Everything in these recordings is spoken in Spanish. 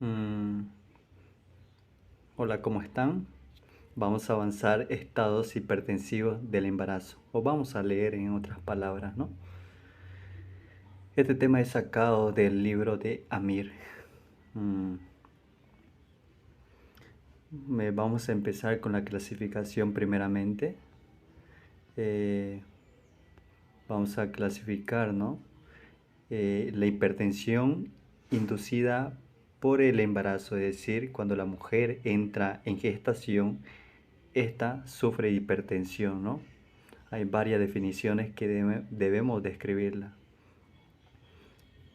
Mm, Hola, ¿cómo están? Vamos a avanzar estados hipertensivos del embarazo, o vamos a leer en otras palabras, ¿no? Este tema es sacado del libro de Amir. Mm, Vamos a empezar con la clasificación primeramente. Eh, Vamos a clasificar, ¿no? La hipertensión inducida por el embarazo, es decir, cuando la mujer entra en gestación, esta sufre hipertensión, ¿no? Hay varias definiciones que debemos describirla.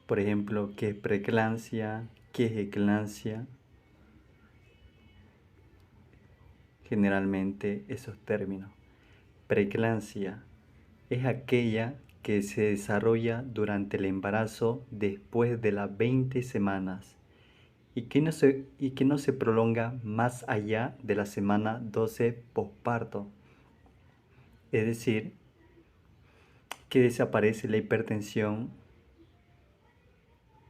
Por ejemplo, ¿qué es preeclampsia? ¿Qué es eclampsia? Generalmente esos términos. Preeclampsia es aquella que se desarrolla durante el embarazo después de las 20 semanas y que no se prolonga más allá de la semana 12 posparto. Es decir, que desaparece la hipertensión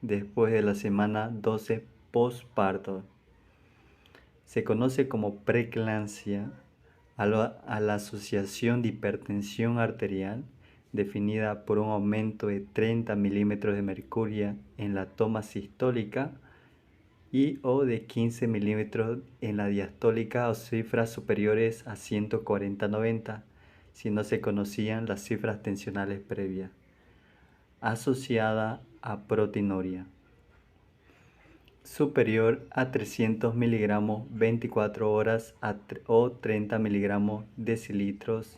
después de la semana 12 posparto. Se conoce como preeclampsia a la asociación de hipertensión arterial definida por un aumento de 30 milímetros de mercurio en la toma sistólica y o de 15 milímetros en la diastólica o cifras superiores a 140-90 si no se conocían las cifras tensionales previas, asociada a proteinuria superior a 300 miligramos 24 horas o 30 miligramos decilitros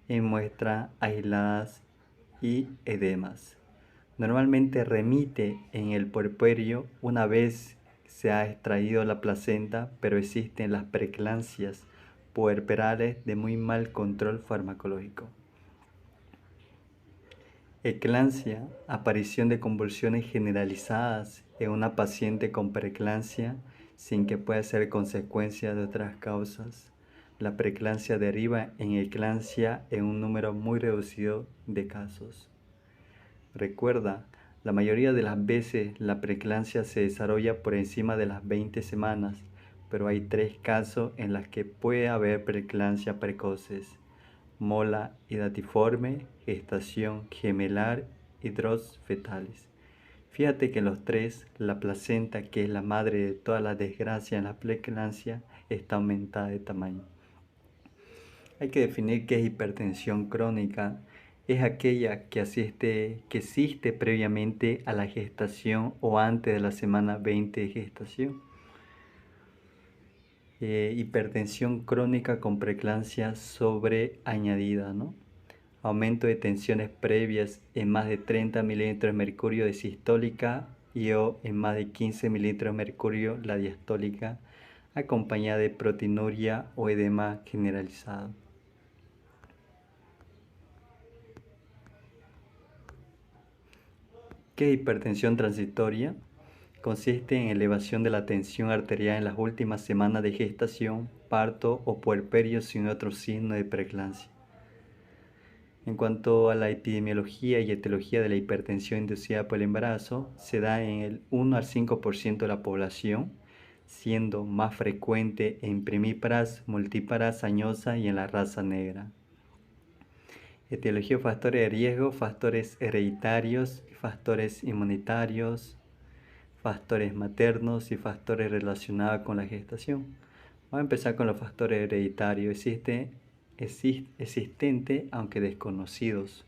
en muestras aisladas y edemas. Normalmente remite en el puerperio una vez se ha extraído la placenta, pero existen las preeclampsias puerperales de muy mal control farmacológico. Eclampsia, aparición de convulsiones generalizadas en una paciente con preeclampsia sin que pueda ser consecuencia de otras causas. La preeclampsia deriva en eclampsia en un número muy reducido de casos. Recuerda, la mayoría de las veces la preeclampsia se desarrolla por encima de las 20 semanas, pero hay 3 casos en los que puede haber preeclampsia precoces: mola hidatiforme, gestación gemelar y drops fetales. Fíjate que en los 3, la placenta, que es la madre de todas las desgracias en la preeclampsia, está aumentada de tamaño. Hay que definir qué es hipertensión crónica. Es aquella que existe previamente a la gestación o antes de la semana 20 de gestación. Hipertensión crónica con preeclampsia sobreañadida, ¿no? Aumento de tensiones previas en más de 30 milímetros de mercurio de sistólica y o en más de 15 milímetros de mercurio la diastólica, acompañada de proteinuria o edema generalizado. ¿Qué es hipertensión transitoria? Consiste en elevación de la tensión arterial en las últimas semanas de gestación, parto o puerperio sin otro signo de preeclampsia. En cuanto a la epidemiología y etiología de la hipertensión inducida por el embarazo, se da en el 1 al 5% de la población, siendo más frecuente en primíparas, multíparas, añosas y en la raza negra. Etiología: factores de riesgo, factores hereditarios, factores inmunitarios, factores maternos y factores relacionados con la gestación. Vamos a empezar con los factores hereditarios. Existente, aunque desconocidos.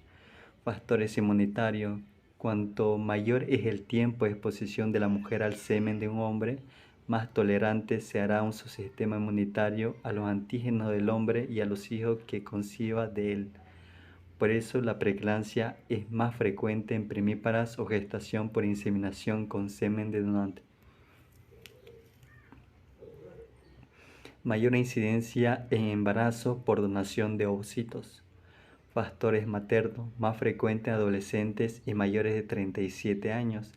Factores inmunitarios: cuanto mayor es el tiempo de exposición de la mujer al semen de un hombre, más tolerante se hará su sistema inmunitario a los antígenos del hombre y a los hijos que conciba de él. Por eso la preeclampsia es más frecuente en primíparas o gestación por inseminación con semen de donante. Mayor incidencia en embarazo por donación de ovocitos. Factores maternos, más frecuentes en adolescentes y mayores de 37 años,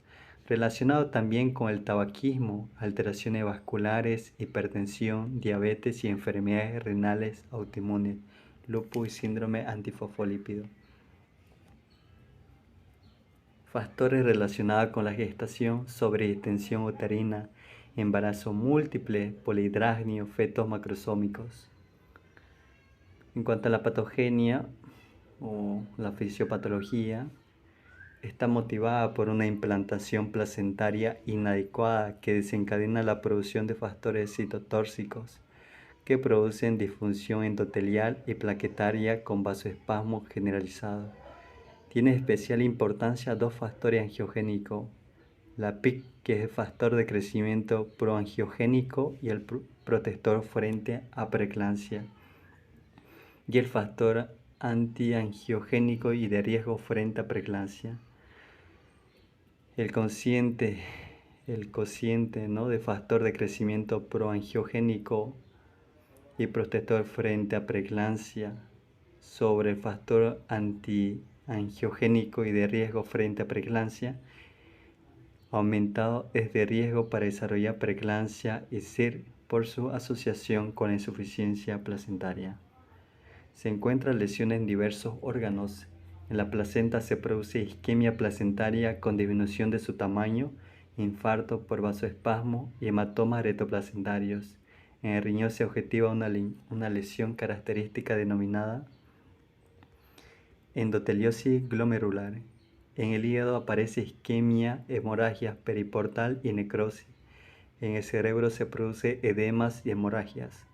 relacionado también con el tabaquismo, alteraciones vasculares, hipertensión, diabetes y enfermedades renales autoinmunes, lupus y síndrome antifosfolípido. Factores relacionados con la gestación: sobredistensión uterina, embarazo múltiple, polidragnio, fetos macrosómicos. En cuanto a la patogenia o la fisiopatología, está motivada por una implantación placentaria inadecuada que desencadena la producción de factores citotóxicos que producen disfunción endotelial y plaquetaria con vasoespasmo generalizado. Tiene especial importancia dos factores angiogénicos, la PIC, que es el factor de crecimiento proangiogénico y el protector frente a preeclampsia, y el factor antiangiogénico y de riesgo frente a preeclampsia. El cociente de factor de crecimiento proangiogénico y protector frente a preeclampsia sobre el factor antiangiogénico y de riesgo frente a preeclampsia aumentado es de riesgo para desarrollar preeclampsia y SIR por su asociación con la insuficiencia placentaria. Se encuentran lesiones en diversos órganos. En la placenta se produce isquemia placentaria con disminución de su tamaño, infarto por vasoespasmo y hematomas retoplacentarios. En el riñón se objetiva una lesión característica denominada endoteliosis glomerular. En el hígado aparece isquemia, hemorragia periportal y necrosis. En el cerebro se produce edemas y hemorragias.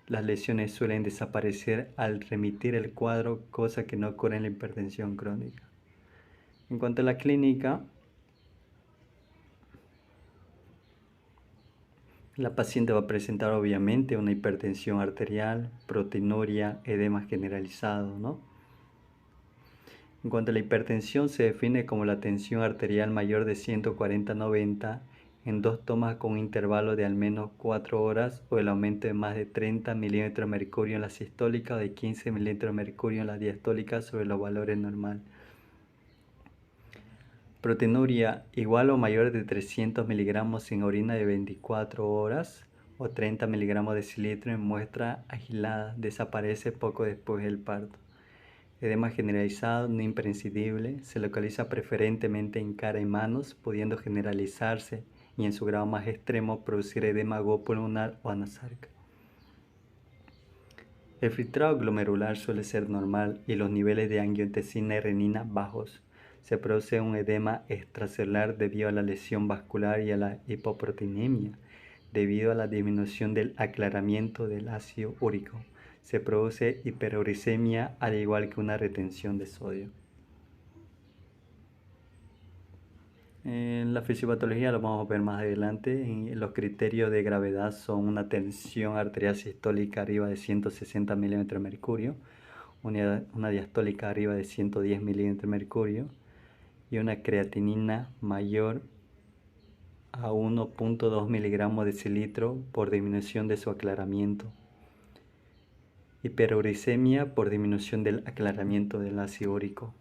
Las lesiones suelen desaparecer al remitir el cuadro, cosa que no ocurre en la hipertensión crónica. En cuanto a la clínica, la paciente va a presentar obviamente una hipertensión arterial, proteinuria, edema generalizado, ¿no? En cuanto a la hipertensión, se define como la tensión arterial mayor de 140/90 en 2 tomas con un intervalo de al menos 4 horas o el aumento de más de 30 milímetros de mercurio en la sistólica o de 15 milímetros de mercurio en la diastólica sobre los valores normales. Proteinuria igual o mayor de 300 miligramos en orina de 24 horas o 30 miligramos de decilitro en muestra agilada, desaparece poco después del parto. Edema generalizado no imprescindible, se localiza preferentemente en cara y manos, pudiendo generalizarse y en su grado más extremo producir edema pulmonar o anasarca. El filtrado glomerular suele ser normal y los niveles de angiotensina y renina bajos. Se produce un edema extracelular debido a la lesión vascular y a la hipoproteinemia, debido a la disminución del aclaramiento del ácido úrico. Se produce hiperuricemia al igual que una retención de sodio. En la fisiopatología lo vamos a ver más adelante. Los criterios de gravedad son una tensión arterial sistólica arriba de 160 milímetros de mercurio, una diastólica arriba de 110 milímetros de mercurio y una creatinina mayor a 1.2 miligramos de decilitro por disminución de su aclaramiento. Hiperuricemia por disminución del aclaramiento del ácido úrico.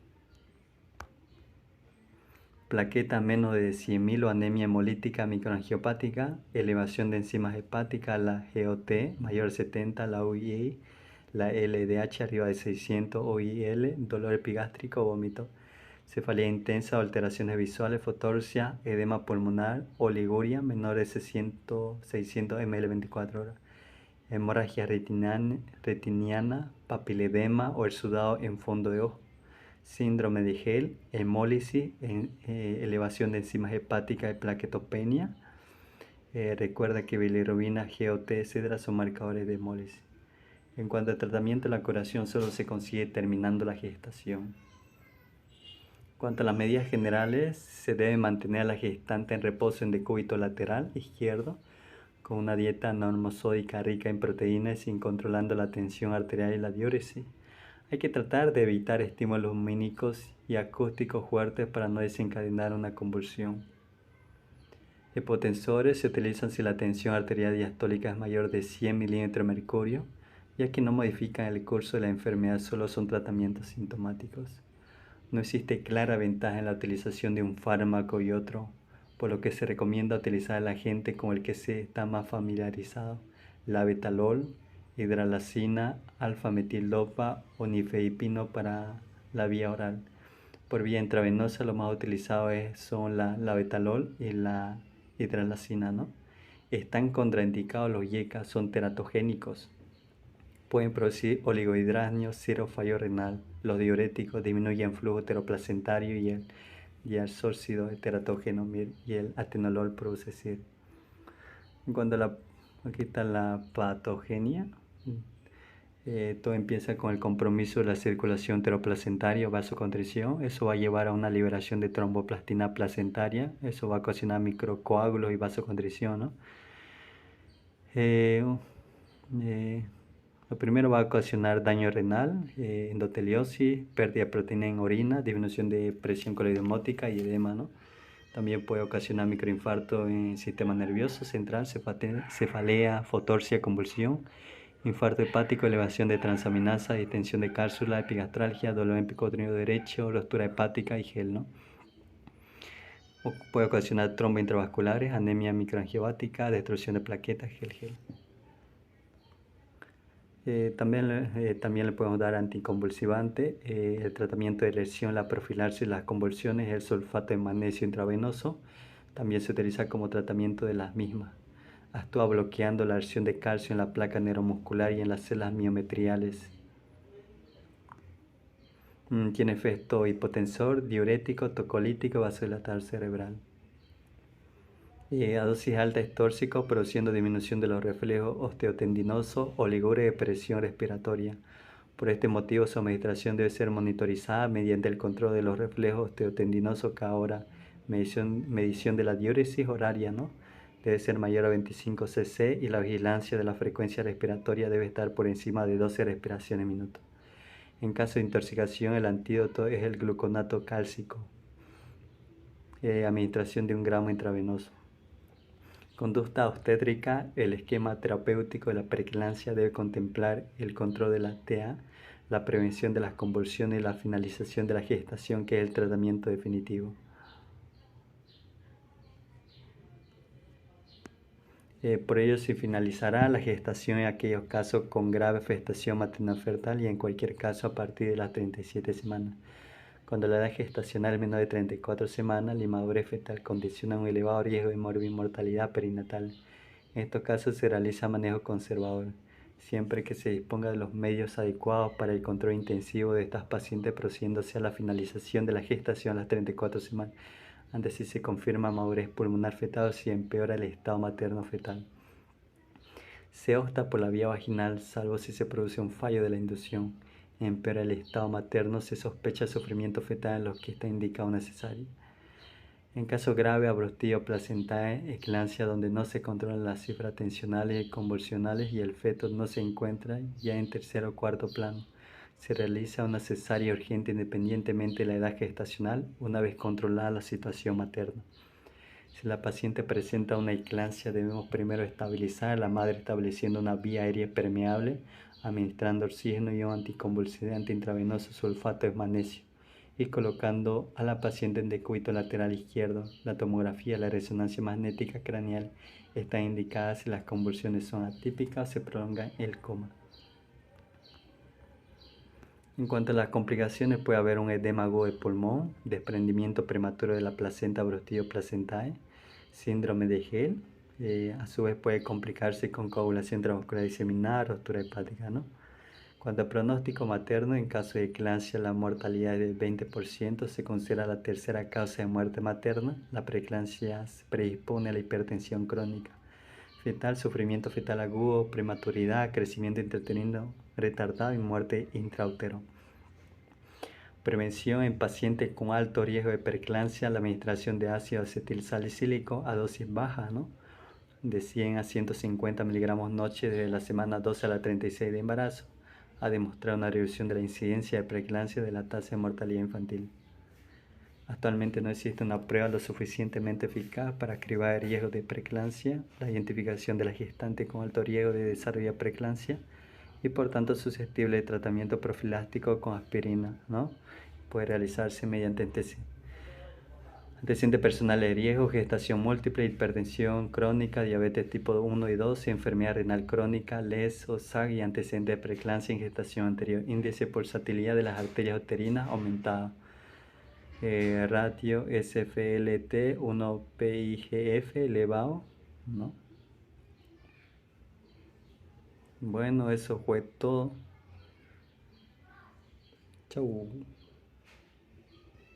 Plaqueta menos de 100.000 o anemia hemolítica microangiopática, elevación de enzimas hepáticas, la GOT mayor de 70, la UII, la LDH arriba de 600, OIL, dolor epigástrico, vómito, cefalea intensa, alteraciones visuales, fotorsia, edema pulmonar, oliguria menor de 600 ml 24 horas, hemorragia retiniana, papiledema o el sudado en fondo de ojo. Síndrome de Gel, hemólisis, elevación de enzimas hepáticas y plaquetopenia. Recuerda que bilirrubina, GOT, etc. son marcadores de hemólisis. En cuanto al tratamiento, la curación solo se consigue terminando la gestación. En cuanto a las medidas generales, se debe mantener a la gestante en reposo en decúbito lateral izquierdo, con una dieta normosódica rica en proteínas y controlando la tensión arterial y la diuresis. Hay que tratar de evitar estímulos lumínicos y acústicos fuertes para no desencadenar una convulsión. Hipotensores se utilizan si la tensión arterial diastólica es mayor de 100 milímetros de mercurio, ya que no modifican el curso de la enfermedad, solo son tratamientos sintomáticos. No existe clara ventaja en la utilización de un fármaco y otro, por lo que se recomienda utilizar el agente con el que se está más familiarizado, la betalol, hidralazina, alfa-metil-dopa o nifedipino para la vía oral. Por vía intravenosa lo más utilizado son la betalol y la hidralazina, ¿no? Están contraindicados los YECA, son teratogénicos. Pueden producir oligohidrasio, cero fallo renal. Los diuréticos disminuyen flujo heteroplacentario y el sórsído teratógeno y el atenolol produce SIR. En cuanto a aquí está la patogenia. Todo empieza con el compromiso de la circulación enteroplacentaria o vasoconstricción. Eso va a llevar a una liberación de tromboplastina placentaria. Eso va a ocasionar microcoágulos y vasoconstricción, ¿no? Lo primero va a ocasionar daño renal, endoteliosis, pérdida de proteína en orina, disminución de presión coloidemótica y edema, ¿no? También puede ocasionar microinfarto en el sistema nervioso central, cefalea, fotorsia, convulsión, infarto hepático, elevación de transaminasa, distensión de cápsula, epigastralgia, dolor en epicondrio derecho, ruptura hepática y gel, ¿no? Puede ocasionar trombos intravasculares, anemia microangiopática, destrucción de plaquetas, gel. También le podemos dar anticonvulsivante. El tratamiento de lesión, la profilaxis, las convulsiones, el sulfato de magnesio intravenoso. También se utiliza como tratamiento de las mismas. Actúa bloqueando la acción de calcio en la placa neuromuscular y en las células miometriales. Tiene efecto hipotensor, diurético, tocolítico, vasodilatador cerebral. A dosis alta es tóxico, produciendo disminución de los reflejos osteotendinosos o ligure de presión respiratoria. Por este motivo, su administración debe ser monitorizada mediante el control de los reflejos osteotendinosos cada hora. Medición de la diuresis horaria, ¿no? Debe ser mayor a 25 cc y la vigilancia de la frecuencia respiratoria debe estar por encima de 12 respiraciones minuto. En caso de intoxicación, el antídoto es el gluconato cálcico. Administración de 1 gramo intravenoso. Conducta obstétrica. El esquema terapéutico de la preeclampsia debe contemplar el control de la TA, la prevención de las convulsiones y la finalización de la gestación, que es el tratamiento definitivo. Por ello se finalizará la gestación en aquellos casos con grave afectación materno-fetal y en cualquier caso a partir de las 37 semanas. Cuando la edad gestacional es menor de 34 semanas, la inmadurez fetal condiciona un elevado riesgo de mortalidad perinatal. En estos casos se realiza manejo conservador, siempre que se disponga de los medios adecuados para el control intensivo de estas pacientes, produciéndose a la finalización de la gestación a las 34 semanas, antes si se confirma madurez pulmonar fetal o si empeora el estado materno fetal. Se opta por la vía vaginal, salvo si se produce un fallo de la inducción. Empeora el estado materno, se sospecha sufrimiento fetal en los que está indicado necesario. En caso grave, abortivo placentae, eclampsia donde no se controlan las cifras tensionales y convulsionales y el feto no se encuentra ya en tercer o cuarto plano. Se realiza una cesárea urgente independientemente de la edad gestacional una vez controlada la situación materna. Si la paciente presenta una eclampsia, debemos primero estabilizar a la madre estableciendo una vía aérea permeable, administrando oxígeno y un anticonvulsivante intravenoso sulfato de magnesio y colocando a la paciente en decúbito lateral izquierdo. La tomografía y la resonancia magnética craneal están indicadas si las convulsiones son atípicas o se prolonga el coma. En cuanto a las complicaciones, puede haber un edema agudo de pulmón, desprendimiento prematuro de la placenta abortivo placentae, síndrome de Gel, a su vez puede complicarse con coagulación intravascular diseminar, ruptura hepática, ¿no? Cuanto al pronóstico materno, en caso de eclampsia la mortalidad es del 20%, se considera la tercera causa de muerte materna. La preeclampsia se predispone a la hipertensión crónica fetal, sufrimiento fetal agudo, prematuridad, crecimiento intrauterino retardado y muerte intrautero. Prevención en pacientes con alto riesgo de preeclampsia, la administración de ácido acetilsalicílico a dosis baja, ¿no? De 100 a 150 miligramos noche desde la semana 12 a la 36 de embarazo, ha demostrado una reducción de la incidencia de preeclampsia de la tasa de mortalidad infantil. Actualmente no existe una prueba lo suficientemente eficaz para cribar el riesgo de preeclampsia, la identificación de la gestante con alto riesgo de desarrollar preeclampsia y por tanto susceptible de tratamiento profiláctico con aspirina, ¿no? Puede realizarse mediante antecedentes personales de riesgo, gestación múltiple, hipertensión crónica, diabetes tipo 1 y 2, enfermedad renal crónica, LES o SAG y antecedentes de preeclampsia en gestación anterior. Índice de pulsatilidad de las arterias uterinas aumentada. Ratio SFLT 1-PIGF elevado, ¿no? Bueno, eso fue todo. Chau.